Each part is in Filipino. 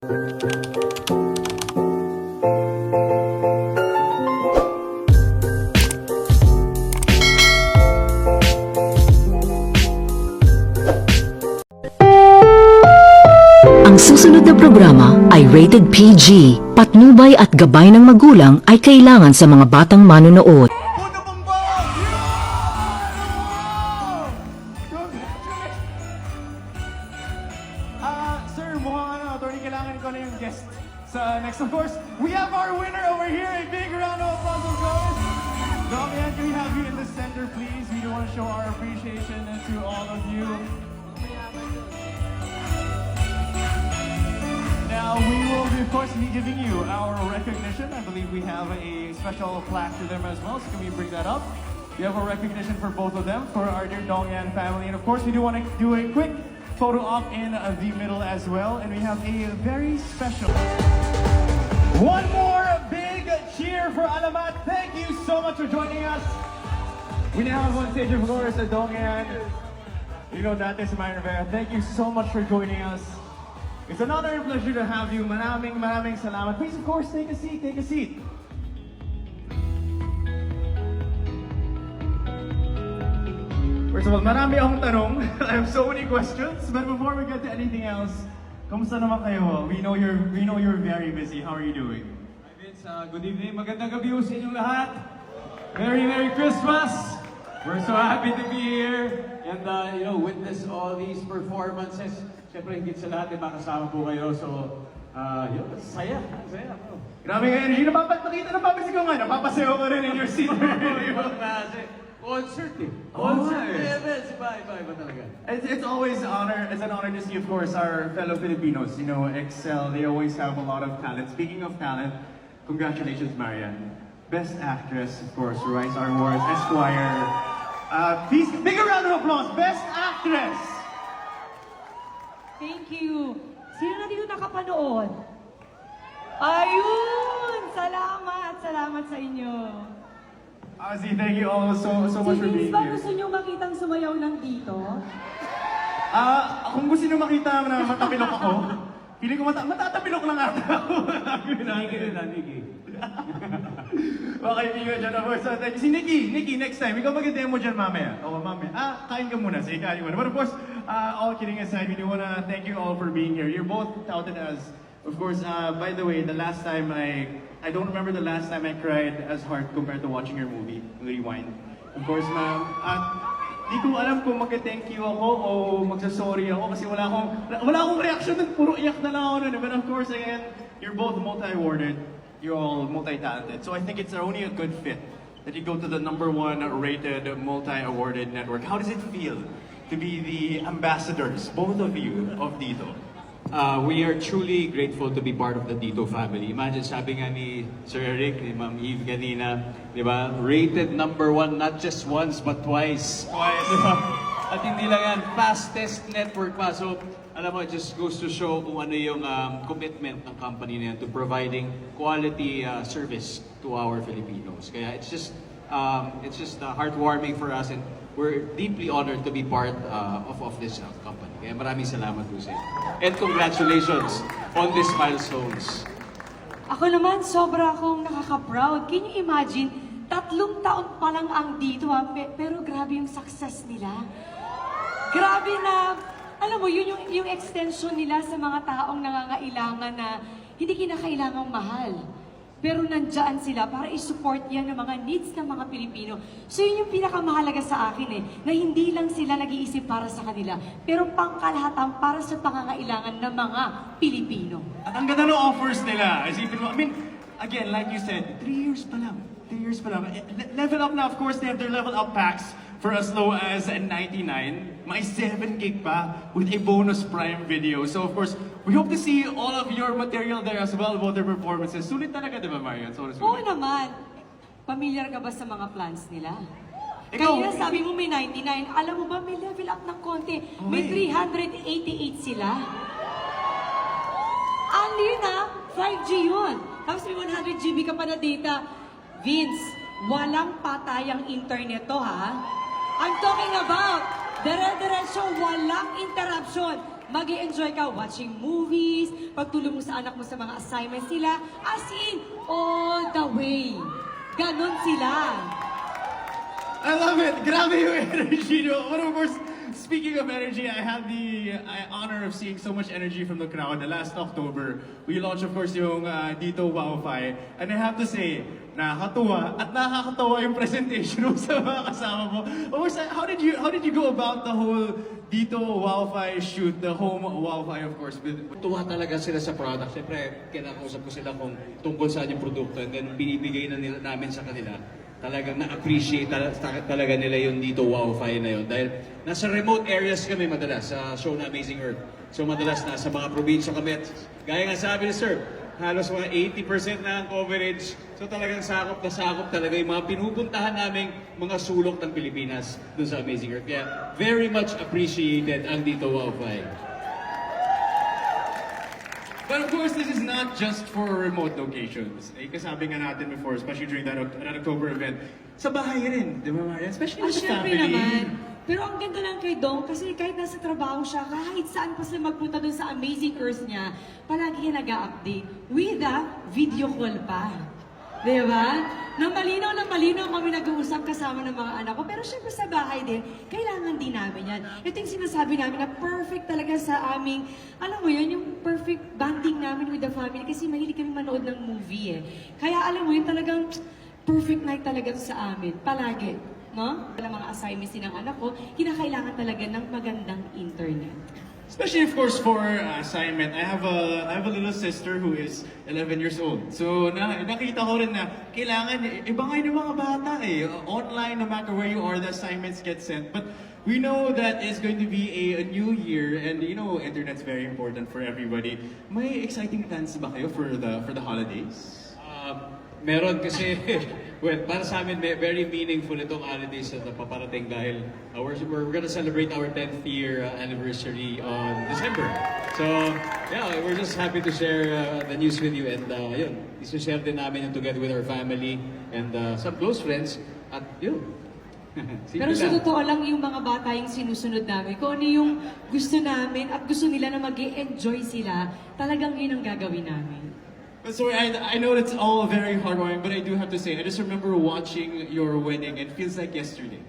Ang susunod na programa ay rated PG. Patnubay at gabay ng magulang ay kailangan sa mga batang manonood. Sir, mukhang attorney, kailangan ko na yung guest sa next. Of course, we have our winner over here. A big round of applause, of course. Damian, can we have you in the center, please? We do want to show our appreciation to all of you. Now, we will, of course, be giving you our recognition. I believe we have a special plaque to them as well, so can we bring that up? We have a recognition for both of them, for our dear Dongyan family. And of course, we do want to do a quick photo op in the middle as well. And we have a very special... One more big cheer for Alamat. Thank you so much for joining us. We now have on stage, of course, Dongyan. You know, that is Myron Rivera. Thank you so much for joining us. It's an honor and pleasure to have you. Maraming salamat. Please, of course, take a seat. Take a seat. First of all, marami akong tanong. I have so many questions. But before we get to anything else, kamusta naman kayo? We know you're very busy. How are you doing? Hi Vince, good evening. Magandang gabi sa inyong lahat. Merry Christmas. We're so happy to be here and witness all these performances. Siyempre, higit sa lahat, makasama po kayo. So, saya. Grabe nga energy. Napapansin ko nga, napapasayaw ko rin in your seat. Concert eh. Iba talaga. It's always an honor to see, of course, our fellow Filipinos, excel. They always have a lot of talent. Speaking of talent, congratulations, Marian. Best Actress, of course, Rise Our Wars, Esquire. Please, bigger round of applause. Best Actress. Thank you. Sino na dito nakapanood? Ayun! Salamat sa inyo. Ozzy, thank you all so much for being Vince, ba here. gusto nyo makitang sumayaw ng dito? Kung gusto nyo makita na matapilok ako, pili ko matatapilok lang ata ako. Niki. Okay, Pigo dyan ako. So, thank you. Si Nikki, next time, ikaw mag-demo dyan mamaya. O, mamaya. Kain ka muna. Sige, kain muna. But of course, all kidding aside, we do wanna thank you all for being here. You're both touted as, of course, by the way, the last time I don't remember the last time I cried as hard compared to watching your movie, Rewind. Of course, ma'am, di ko alam kung mag-thank you ako o magsasorry ako kasi wala akong reaction nun. Puro iyak na lang ako nun. But of course, again, you're both multi-awarded. You're all multi-talented. So I think it's only a good fit that you go to the #1 rated multi-awarded network. How does it feel to be the ambassadors, both of you, of Dito? We are truly grateful to be part of the Dito family. Imagine sabi nga ni Sir Eric, ni Ma'am Eve kanina, di ba? Rated #1 not just once but twice. Di ba? At hindi lang yan, fastest network pa. So, alam mo, it just goes to show kung ano yung commitment ng company na yan to providing quality service to our Filipinos. Kaya it's just heartwarming for us and we're deeply honored to be part of this company. Kaya maraming salamat po sa inyo. And congratulations on these milestones. Ako naman, sobra akong nakaka-proud. Can you imagine, 3 taon pa lang ang dito, pero grabe yung success nila. Grabe na, alam mo, yun yung extension nila sa mga taong nangangailangan na hindi kinakailangang mahal. Pero nandyan sila para i-support yan ng mga needs ng mga Pilipino. So yun yung pinakamahalaga sa akin na hindi lang sila nag-iisip para sa kanila, pero pangkalahatan para sa pangangailangan ng mga Pilipino. At ang ganda ng offers nila. Isipin mo, I mean, again, like you said, 3 years pa lang. 3 years pa lang. Level Up na, of course, they have their Level Up packs for as low as 99. May 7 gig pa with a bonus Prime video. So, of course, we hope to see all of your material there as well about their performances. Sulit talaga, di ba, Marian? Oo naman. Familiar ka ba sa mga plans nila? Ikaw, Kanina sabi mo may 99. Alam mo ba, may level up ng konti. May 388 sila. Ano yun 5G yun. Tapos may 100 GB ka pa na data. Vince, walang patayang internet to, ha? I'm talking about dire-diretso, walang interruption. Mag-i-enjoy ka watching movies, pagtulong mo sa anak mo sa mga assignments nila, as in, all the way. Ganon sila. I love it! Grabe yung energy, no? But of course, speaking of energy, I had the honor of seeing so much energy from the crowd. Last October, we launched, of course, yung Dito Wowfy. And I have to say, nakakatuwa at nakakatawa yung presentation mo sa mga kasama mo. Of course, how did you go about the whole Dito Wowfy shoot, the home Wowfy, of course, with Tuwa talaga sila sa product. Siyempre, kinakausap ko sila kung tungkol saan yung produkto and then binibigay na namin sa kanila. Talagang na-appreciate talaga nila yung Dito Wowfy na yun. Dahil nasa remote areas kami madalas sa show na Amazing Earth. So madalas nasa mga probinsya kami. At gaya nga sabi ni Sir, halos mga 80% na ang coverage. So talagang sakop na sakop talaga yung mga pinupuntahan naming mga sulok ng Pilipinas dun sa Amazing Earth. Kaya very much appreciated ang Dito Wowfy. But of course, this is not just for remote locations. Eh, kasabi nga natin before, especially during that October event, sa bahay rin, di ba Maria? Especially with the Syempre family. naman. Pero ang ganda lang kay Dong, kasi kahit nasa trabaho siya, kahit saan pa sila magpunta dun sa Amazing Earth niya, palagi yan nag-update. With a video call pa. Di ba? Na malinaw kami nag-uusap kasama ng mga anak ko. Pero syempre sa bahay din, kailangan din namin yan. Ito yung sinasabi namin na perfect talaga sa aming, alam mo yun, yung perfect bonding namin with the family kasi mahilig kami manood ng movie eh. Kaya alam mo yun, talagang perfect night talaga to sa amin. Palagi. No? Walang mga assignments din ng anak ko, kinakailangan talaga ng magandang internet. Especially, of course, for assignment. I have a little sister who is 11 years old. So, nakita ko rin na kailangan, iba nga yung mga bata eh. Online, no matter where you are, the assignments get sent. But we know that it's going to be a new year and, you know, internet's very important for everybody. May exciting plans ba kayo for the holidays? Meron kasi, well, para sa amin, very meaningful itong holidays na paparating dahil we're gonna celebrate our 10th year anniversary on December. So, yeah, we're just happy to share the news with you and yun, isi-share din namin yung together with our family and some close friends at yun. Pero sa totoo lang, yung mga bata yung sinusunod namin. Kung ano yung gusto namin at gusto nila na mag-enjoy sila, talagang yun ang gagawin namin. But sorry, I know it's all very heartwarming, but I do have to say, I just remember watching your wedding. It feels like yesterday.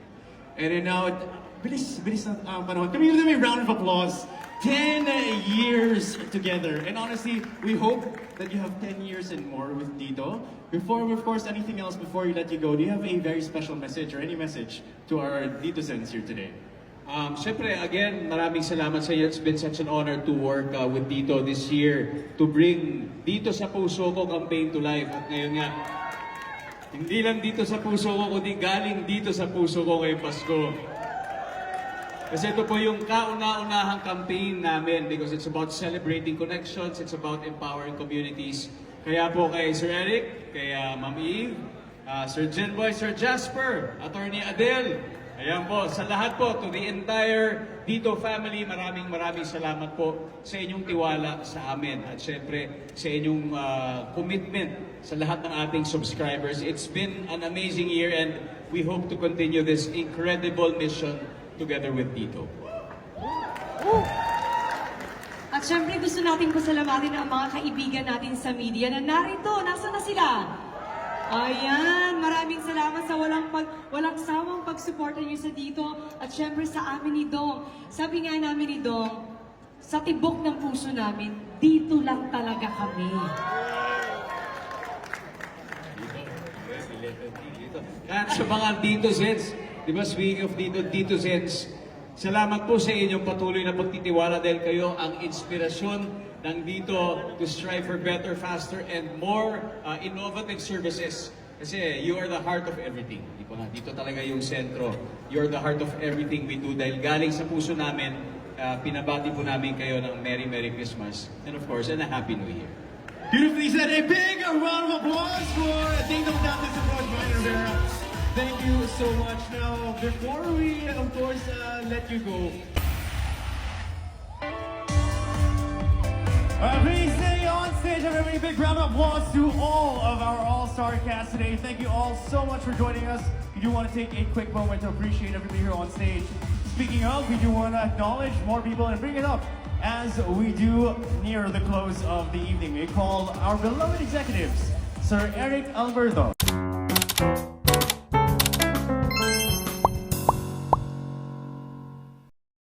And then now, bilis na panahon. Can we give them a round of applause? 10 years together. And honestly, we hope that you have 10 years and more with Dito. Before, of course, anything else, before you let you go, do you have a very special message or any message to our Dito Sens here today? Siyempre, again, maraming salamat sa iyo. It's been such an honor to work with Dito this year to bring Dito sa Puso Ko campaign to life. At ngayon nga, hindi lang dito sa puso ko, kundi galing dito sa puso ko ngayong Pasko. Kasi ito po yung kauna-unahang campaign namin because it's about celebrating connections, it's about empowering communities. Kaya po kay Sir Eric, kay Ma'am Eve, Sir Jenboy, Sir Jasper, Attorney Adele, ayan po, sa lahat po, to the entire Dito family, maraming salamat po sa inyong tiwala sa amin at syempre sa inyong commitment sa lahat ng ating subscribers. It's been an amazing year and we hope to continue this incredible mission together with Dito. At syempre gusto natin pasalamatin ang mga kaibigan natin sa media na narito. Nasaan na sila? Ayan, maraming salamat sa walang sawang pagsuporta niyo sa Dito at syempre sa amin ni Dong. Sabi nga namin ni Dong, sa tibok ng puso namin, dito lang talaga kami. At sa mga Dito Sens, di ba speaking of Dito Sens, salamat po sa inyong patuloy na pagtitiwala dahil kayo ang inspirasyon ng Dito to strive for better, faster, and more innovative services. Kasi you are the heart of everything. Dito talaga yung sentro. You are the heart of everything we do. Dahil galing sa puso namin, pinabati po namin kayo ng Merry Christmas. And of course, and a Happy New Year. Beautifully said. A big round of applause for Dito Dantes and Brian Rivera. Thank you so much. Now, before we, of course, let you go, please stay on stage. Everybody, big round of applause to all of our all-star cast today. Thank you all so much for joining us. We do want to take a quick moment to appreciate everybody here on stage. Speaking of, we do want to acknowledge more people and bring it up. as we do near the close of the evening, we call our beloved executives, Sir Eric Alberto.